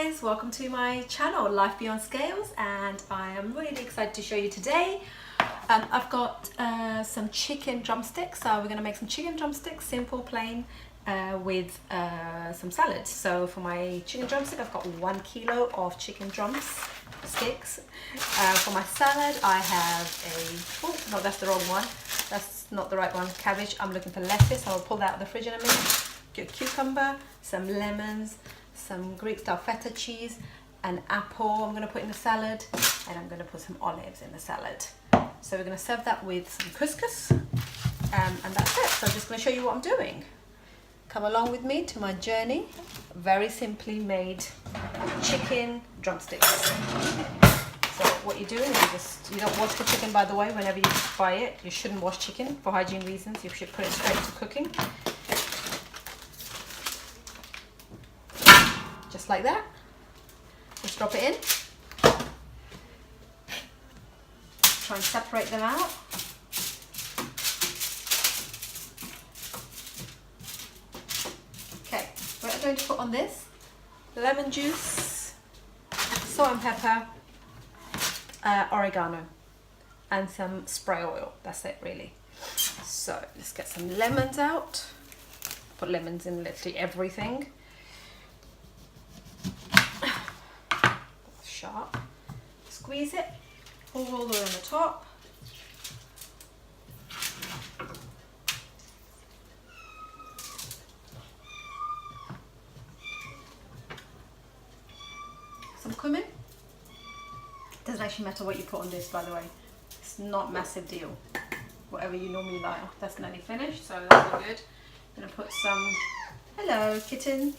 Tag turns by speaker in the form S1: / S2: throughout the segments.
S1: guys, welcome to my channel Life Beyond Scales, and I am really excited to show you today. I've got some chicken drumsticks, so we're going to make some chicken drumsticks, simple, plain, with some salad. So for my chicken drumstick I've got 1 kilo of chicken drumsticks. For my salad I have oh no, that's the wrong one, that's not the right one, cabbage. I'm looking for lettuce, I'll pull that out of the fridge in a minute. Get a cucumber, some lemons, some Greek style feta cheese, an apple I'm going to put in the salad, and I'm going to put some olives in the salad. So we're going to serve that with some couscous, and that's it. So I'm just going to show you what I'm doing. Come along with me to my journey. Very simply made chicken drumsticks. So what you're doing is you don't wash the chicken, by the way. Whenever you buy it, you shouldn't wash chicken for hygiene reasons. You should put it straight to cooking. Just like that. Just drop it in. Try and separate them out. Okay, we're going to put on this lemon juice, salt and pepper, oregano, and some spray oil. That's it, really. So let's get some lemons out. Put lemons in literally everything. Sharp. Squeeze it, pour all the way on the top. Some cumin. Doesn't actually matter what you put on this, by the way. It's not a massive deal. Whatever you normally like. That's nearly finished, so that's all good. I'm gonna put some. Hello, kitten.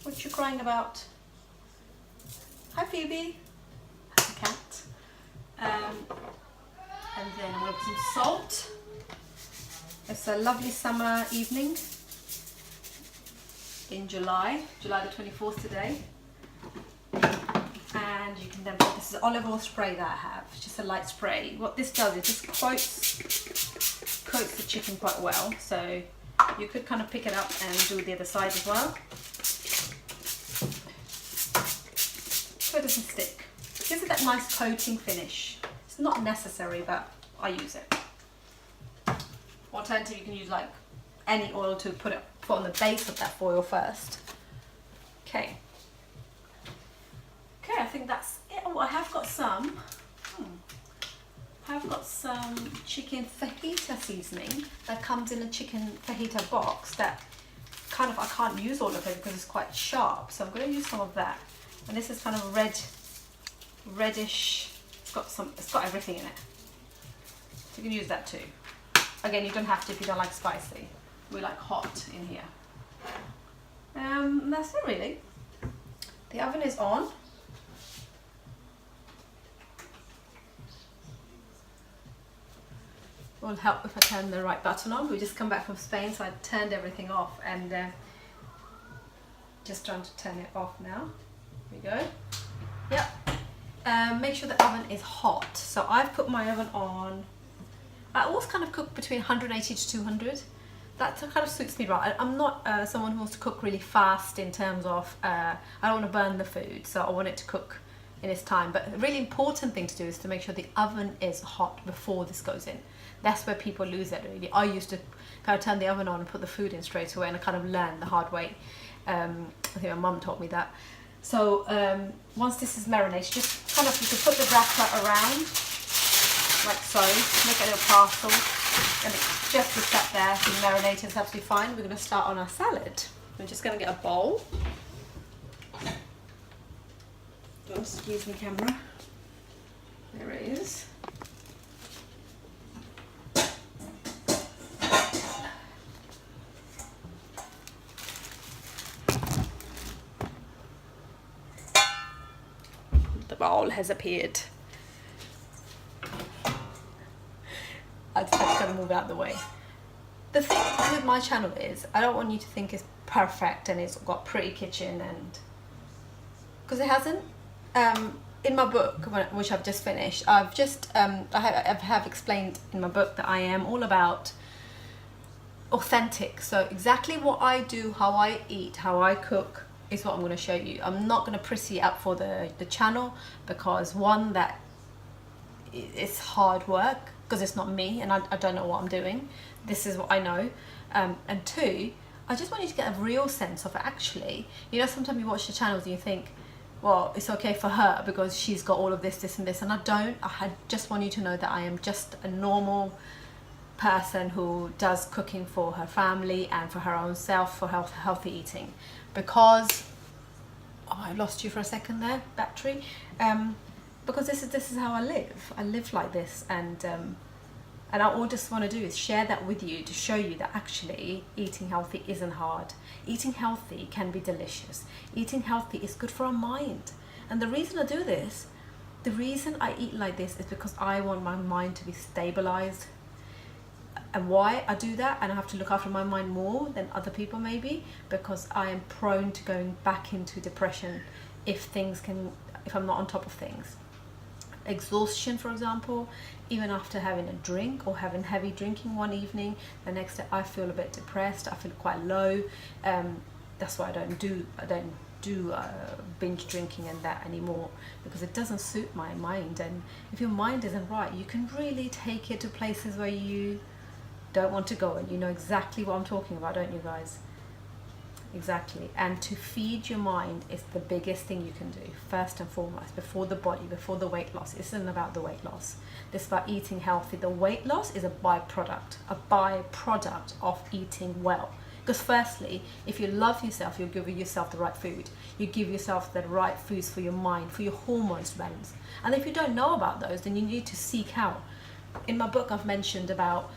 S1: What you crying about? Hi, Phoebe. That's a cat. And then I'm going to put some salt. It's a lovely summer evening in July the 24th today. And you can then put, this is olive oil spray that I have. It's just a light spray. What this does is just coats the chicken quite well. So you could kind of pick it up and do the other side as well. So it doesn't stick. Gives it that nice coating finish. It's not necessary, but I use it. Alternatively, you can use like any oil to put on the base of that foil first. Okay. Okay, I think that's it. Oh, I have got some. I've got some chicken fajita seasoning that comes in a chicken fajita box. That kind of I can't use all of it because it's quite sharp. So I'm going to use some of that. And this is kind of reddish. It's got everything in it. So you can use that too. Again, you don't have to if you don't like spicy. We like hot in here. That's it really. The oven is on. It will help if I turn the right button on. We just come back from Spain, so I turned everything off, and just trying to turn it off now. Here we go. Yep. Make sure the oven is hot. So I've put my oven on. I always kind of cook between 180 to 200. That kind of suits me right. I'm not someone who wants to cook really fast in terms of I don't want to burn the food, so I want it to cook in its time. But a really important thing to do is to make sure the oven is hot before this goes in. That's where people lose it really. I used to kind of turn the oven on and put the food in straight away, and I kind of learned the hard way. I think my mum taught me that. So once this is marinated, just kind of, you can put the wrapper around like so, make a little parcel, and it's just to set there, to marinate. It's absolutely fine. We're going to start on our salad. We're just going to get a bowl. Don't excuse me, camera. There it is. The bowl has appeared. I just have to move out of the way. The thing with my channel is I don't want you to think it's perfect and it's got pretty kitchen, and because it hasn't. In my book, which I've just finished, I have explained in my book that I am all about authentic. So exactly what I do, how I eat, how I cook is what I'm going to show you. I'm not going to pretty it up for the channel, because one, that it's hard work, because it's not me and I don't know what I'm doing. This is what I know. And two, I just want you to get a real sense of it. Actually, you know, sometimes you watch the channels and you think, well, it's okay for her because she's got all of this and this, and I don't. I just want you to know that I am just a normal person who does cooking for her family and for her own self, for healthy eating. Because I lost you for a second there, battery. Because this is how I live. I live like this, and all I just want to do is share that with you to show you that actually eating healthy isn't hard. Eating healthy can be delicious. Eating healthy is good for our mind. And the reason I do this, the reason I eat like this, is because I want my mind to be stabilized. And why I do that, and I have to look after my mind more than other people maybe, because I am prone to going back into depression if I'm not on top of things. Exhaustion, for example, even after having a drink or having heavy drinking one evening, the next day I feel a bit depressed, I feel quite low. That's why I don't do binge drinking and that anymore, because it doesn't suit my mind. And if your mind isn't right, you can really take it to places where you don't want to go, and you know exactly what I'm talking about, don't you guys? Exactly. And to feed your mind is the biggest thing you can do, first and foremost, before the body, before the weight loss. This isn't about the weight loss. This is about eating healthy. The weight loss is a byproduct of eating well. Because firstly, if you love yourself, you'll give yourself the right food. You give yourself the right foods for your mind, for your hormones to balance. And if you don't know about those, then you need to seek out. In my book, I've mentioned about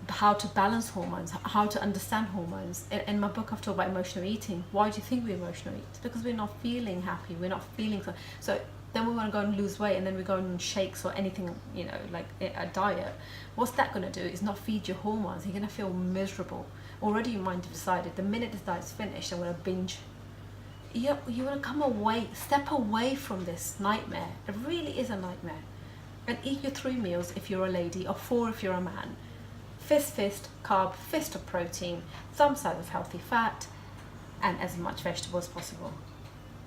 S1: how to balance hormones, how to understand hormones. In my book, I've talked about emotional eating. Why do you think we emotional eat? Because we're not feeling happy, we're not feeling so then we want to go and lose weight, and then we go on shakes or anything, you know, like a diet. What's that going to do is not feed your hormones. You're going to feel miserable. Already your mind has decided, the minute this diet's finished, I'm going to binge. You want to step away from this nightmare. It really is a nightmare. And eat your 3 meals if you're a lady, or 4 if you're a man. Fist carb, fist of protein, some size of healthy fat, and as much vegetable as possible.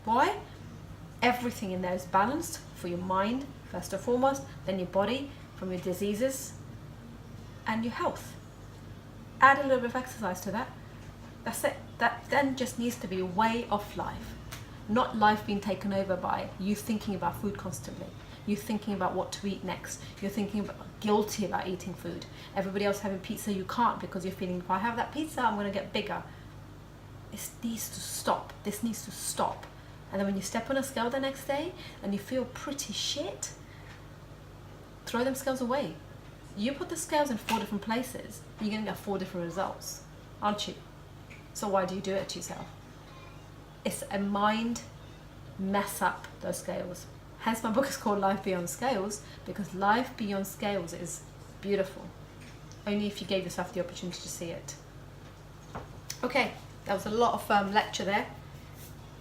S1: Why? Everything in there is balanced for your mind, first and foremost, then your body, from your diseases, and your health. Add a little bit of exercise to that. That's it. That then just needs to be a way of life, not life being taken over by you thinking about food constantly. You're thinking about what to eat next. You're thinking guilty about eating food. Everybody else having pizza, you can't, because you're feeling, if I have that pizza, I'm going to get bigger. This needs to stop. This needs to stop. And then when you step on a scale the next day and you feel pretty shit, throw them scales away. You put the scales in 4 different places, you're going to get 4 different results, aren't you? So why do you do it to yourself? It's a mind mess up, those scales. Hence my book is called Life Beyond Scales, because life beyond scales is beautiful. Only if you gave yourself the opportunity to see it. Okay, that was a lot of lecture there.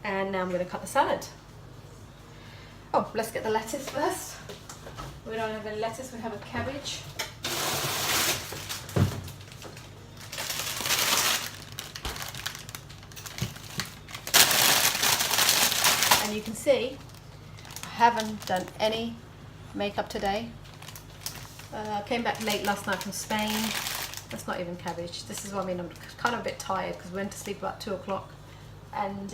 S1: And now I'm going to cut the salad. Oh, let's get the lettuce first. We don't have any lettuce, we have a cabbage. And you can see haven't done any makeup today. Came back late last night from Spain. That's not even cabbage. This is what I mean. I'm kind of a bit tired because we went to sleep about 2 o'clock and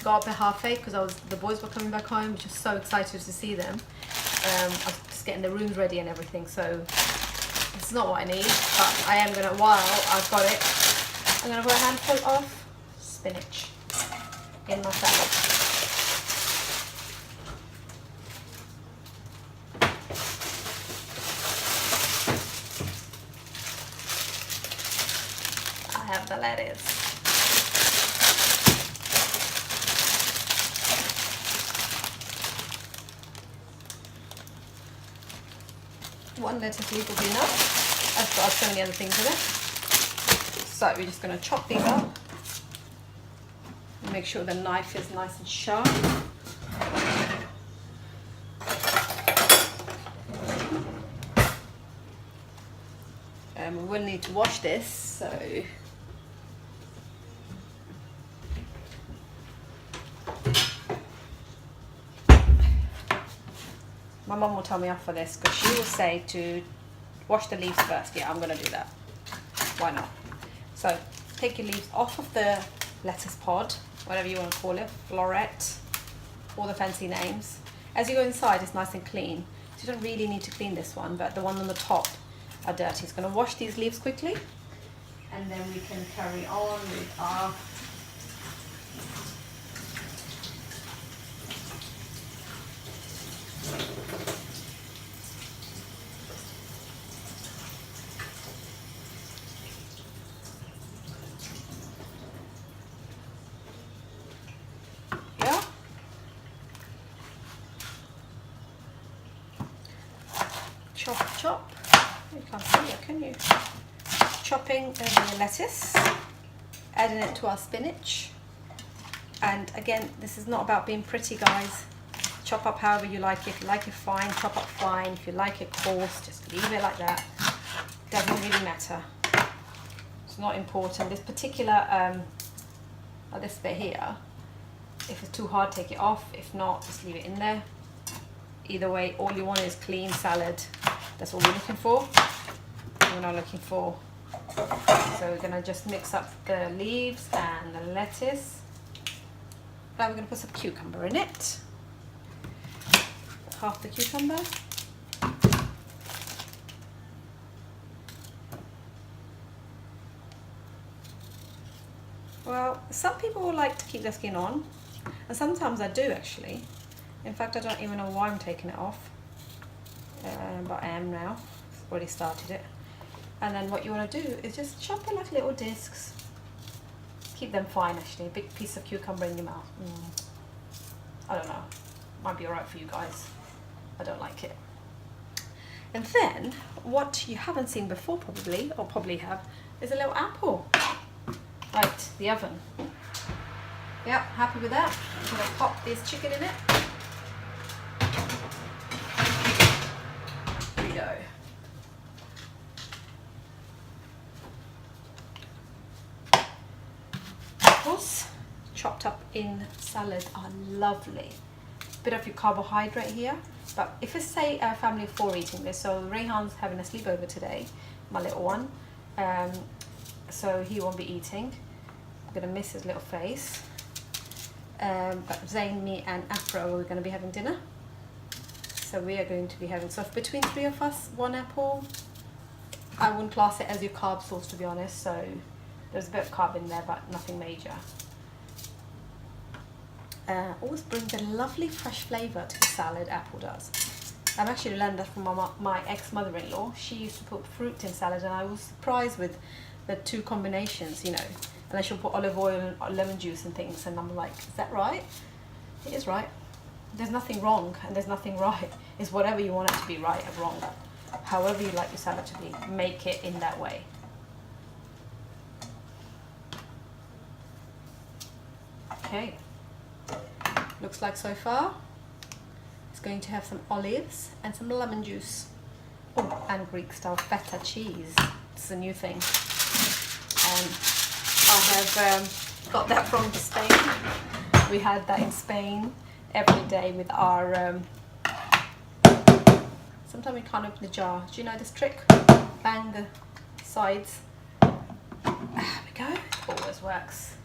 S1: got up at 8:30 because the boys were coming back home, which was so excited to see them. I was just getting the rooms ready and everything, so it's not what I need, but I am gonna, while I've got it, I'm gonna put a handful of spinach in my salad. Have the lettuce. One lettuce leaf will be enough. I've got so many other things in it. So we're just going to chop these up. Make sure the knife is nice and sharp. We will need to wash this, so My mum will tell me off for this because she will say to wash the leaves first. Yeah, I'm going to do that. Why not? So take your leaves off of the lettuce pod, whatever you want to call it, floret, all the fancy names. As you go inside, it's nice and clean. So you don't really need to clean this one, but the one on the top are dirty. It's going to wash these leaves quickly, and then we can carry on with our chop. You can't see it, can you? Chopping the lettuce, adding it to our spinach. And again, this is not about being pretty, guys. Chop up however you like it. If you like it fine, chop up fine. If you like it coarse, just leave it like that. Doesn't really matter. It's not important. This particular, this bit here, if it's too hard, take it off. If not, just leave it in there. Either way, all you want is clean salad. That's all we're looking for. We're not looking for. So we're gonna just mix up the leaves and the lettuce. Now we're gonna put some cucumber in it. Half the cucumber. Well, some people like to keep their skin on, and sometimes I do actually. In fact, I don't even know why I'm taking it off, but I am now. I've already started it. And then what you want to do is just chop it like little discs. Keep them fine actually. A big piece of cucumber in your mouth. I don't know. Might be alright for you guys. I don't like it. And then, what you haven't seen before probably, or probably have, is a little apple. Right, the oven. Yep, happy with that. I'm going to pop this chicken in it. Here we go. Apples chopped up in salad are lovely. Bit of your carbohydrate here, but if it's say a family of 4 eating this, so Rayhan's having a sleepover today, my little one, so he won't be eating. I'm gonna miss his little face. But Zayn, me and Afro are going to be having dinner. So we are going to be having, so between 3 of us, 1 apple. I wouldn't class it as your carb source, to be honest, so there's a bit of carb in there, but nothing major. Always brings a lovely fresh flavour to the salad, apple does. I've actually learned that from my ex-mother-in-law. She used to put fruit in salad, and I was surprised with the 2 combinations, you know. And then she'll put olive oil and lemon juice and things, and I'm like, is that right? It is right. There's nothing wrong and there's nothing right. It's whatever you want it to be, right or wrong. However you like your salad to be, make it in that way. Okay, looks like so far it's going to have some olives and some lemon juice. Oh, and Greek style feta cheese. It's a new thing. I have got that from Spain. We had that in Spain every day with our, sometimes we can't open the jar. Do you know this trick? Bang the sides. There we go, always works.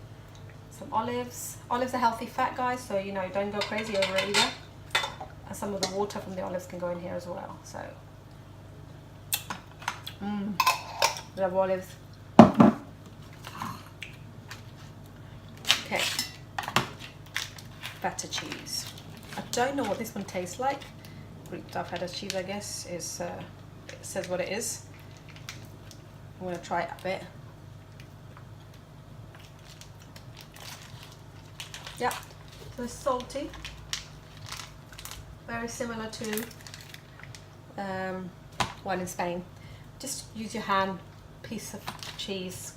S1: Some olives. Olives are healthy fat, guys, so you know, don't go crazy over it either. And some of the water from the olives can go in here as well, so. Love olives. Okay, feta cheese. I don't know what this one tastes like. Greek style feta cheese, I guess, is it says what it is. I'm gonna try it a bit. Yeah, so it's salty. Very similar to one in Spain. Just use your hand, piece of cheese,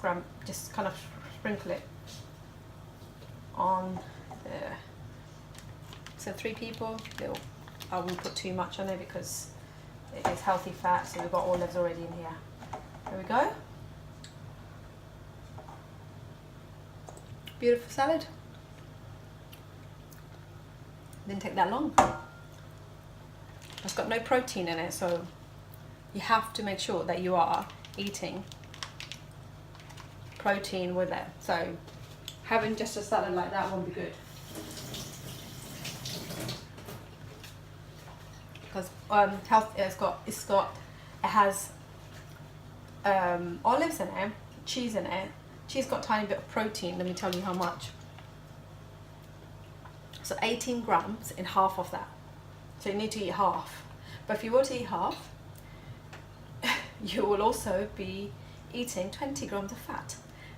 S1: just kind of sprinkle it on there. So 3 people, I wouldn't put too much on it because it is healthy fat, so we've got olives already in here. There we go. Beautiful salad. Didn't take that long. It's got no protein in it, so you have to make sure that you are eating protein with it. So having just a salad like that won't be good. Because it has olives in it, cheese in it. Cheese got a tiny bit of protein. Let me tell you how much. So 18 grams in half of that. So you need to eat half. But if you were to eat half, you will also be eating 20 grams of fat,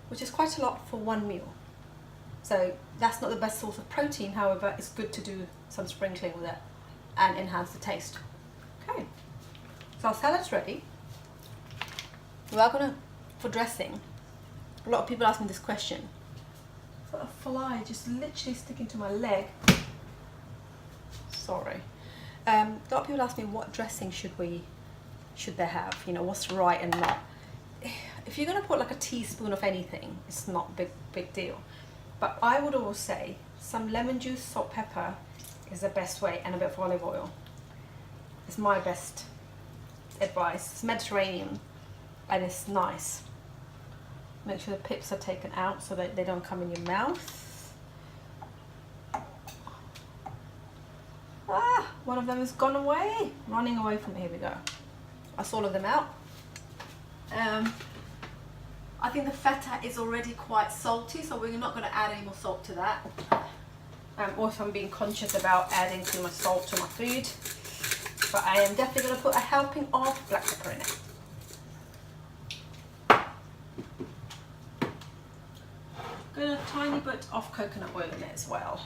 S1: which is quite a lot for one meal. So that's not the best source of protein. However, it's good to do some sprinkling with it and enhance the taste. Okay, so our salad's ready. We are gonna, for dressing, a lot of people ask me this question. I've got a fly just literally sticking to my leg. Sorry. A lot of people ask me what dressing should they have, you know, what's right and not. If you're gonna put like a teaspoon of anything, it's not big deal. But I would always say some lemon juice, salt, pepper is the best way, and a bit of olive oil. It's my best advice. It's Mediterranean and it's nice. Make sure the pips are taken out so that they don't come in your mouth. Ah, one of them has gone away, running away from me. Here we go. That's all of them out. I think the feta is already quite salty, so we're not going to add any more salt to that. Also, I'm being conscious about adding too much salt to my food, but I am definitely going to put a helping of black pepper in it. Got a tiny bit of coconut oil in it as well,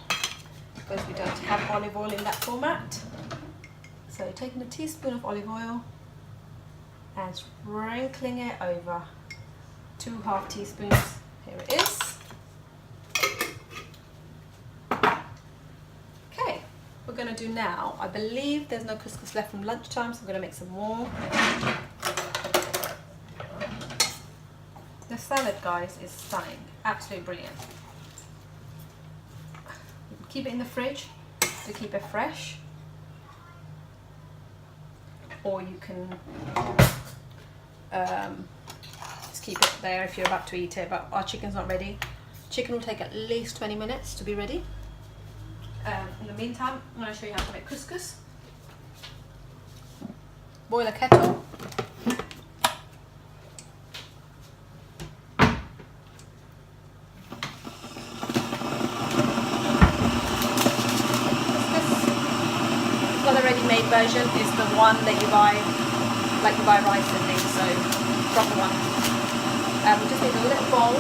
S1: because we don't have olive oil in that format. So taking a teaspoon of olive oil and sprinkling it over 2 half teaspoons. Here it is. Okay, we're going to do now, I believe there's no couscous left from lunchtime, so I'm going to make some more. The salad, guys, is stunning. Absolutely brilliant. You can keep it in the fridge to keep it fresh, or you can just keep it there if you're about to eat it. But our chicken's not ready. Chicken will take at least 20 minutes to be ready. In the meantime, I'm going to show you how to make couscous. Boil a kettle. Ready-made version is the one that you buy, like you buy rice and things, so proper one. We just need a little bowl.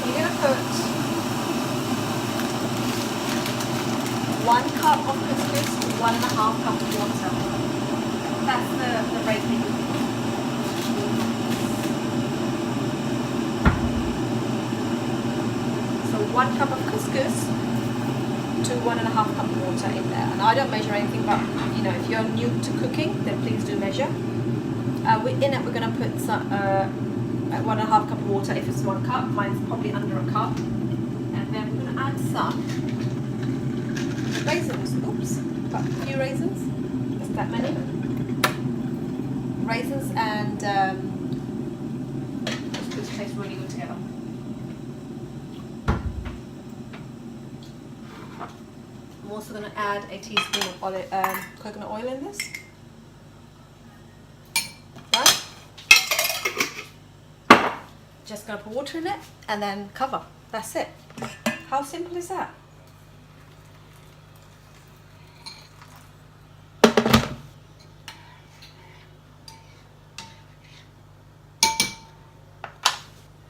S1: You're going to put 1 cup of couscous to 1.5 cups of water. That's the rating. So 1 cup of couscous to 1.5 cup of water in there. And I don't measure anything, but you know, if you're new to cooking, then please do measure. In it, we're going to put some 1.5 cup of water if it's 1 cup. Mine's probably under a cup. And then we're going to add some raisins. Oops, got a few raisins. Just that many. Raisins and couscous taste really good together. I'm also going to add a teaspoon of coconut oil in this. Right. Just going to put water in it and then cover. That's it. How simple is that?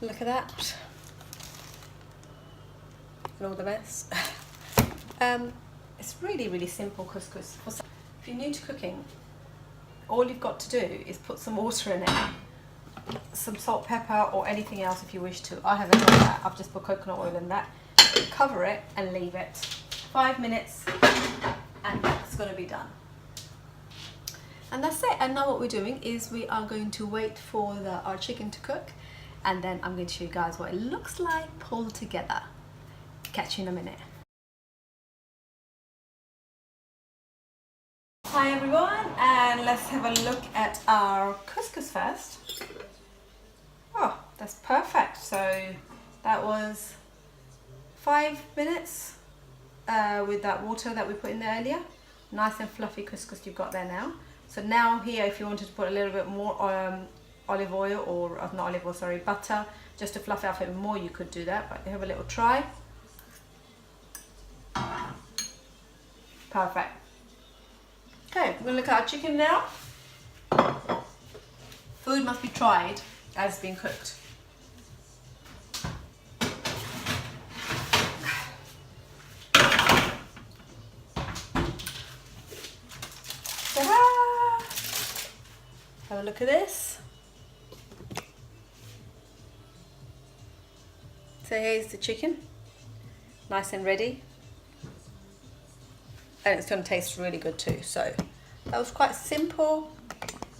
S1: Look at that. And all the best. It's really simple couscous. If you're new to cooking, all you've got to do is put some water in it, some salt, pepper, or anything else if you wish to. I haven't done that. I've just put coconut oil in that. Cover it and leave it. 5 minutes and that's going to be done. And that's it. And now what we're doing is we are going to wait for our chicken to cook, and then I'm going to show you guys what it looks like pulled together. Catch you in a minute. Hi everyone, and let's have a look at our couscous first. Oh, that's perfect. So that was 5 minutes with that water that we put in there earlier. Nice and fluffy couscous you've got there now. So now here, if you wanted to put a little bit more olive oil, or not olive oil, sorry, butter, just to fluff it up even more, you could do that, but have a little try. Perfect. Okay, we're gonna look at our chicken now. Food must be tried as it's being cooked. Ta-da! Have a look at this. So here's the chicken, nice and ready. And it's going to taste really good too. So that was quite a simple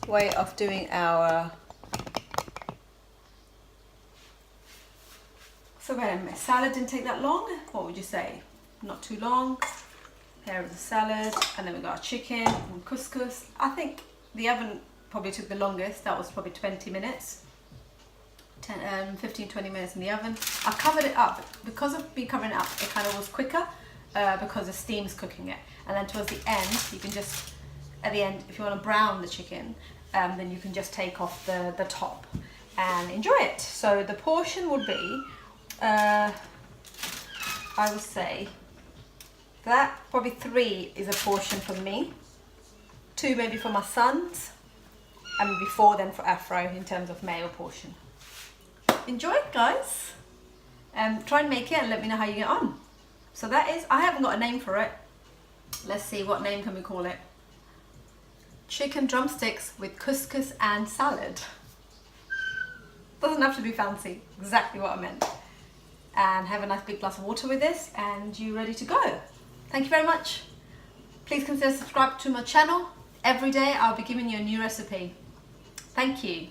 S1: way of doing our. So salad didn't take that long. What would you say? Not too long. Here is the salad, and then we got our chicken and couscous. I think the oven probably took the longest. That was probably 20 minutes. 15-20 minutes in the oven. I covered it up. Because of me covering it up, it kind of was quicker because the steam's cooking it. And then towards the end, you can just, at the end, if you want to brown the chicken, then you can just take off the top and enjoy it. So the portion would be, I would say, that probably 3 is a portion for me, 2 maybe for my sons, and maybe 4 then for Afro in terms of male portion. Enjoy it, guys. Try and make it and let me know how you get on. So that is, I haven't got a name for it. Let's see, what name can we call it? Chicken drumsticks with couscous and salad. Doesn't have to be fancy, exactly what I meant. And have a nice big glass of water with this, and you're ready to go. Thank you very much. Please consider subscribing to my channel. Every day I'll be giving you a new recipe. Thank you.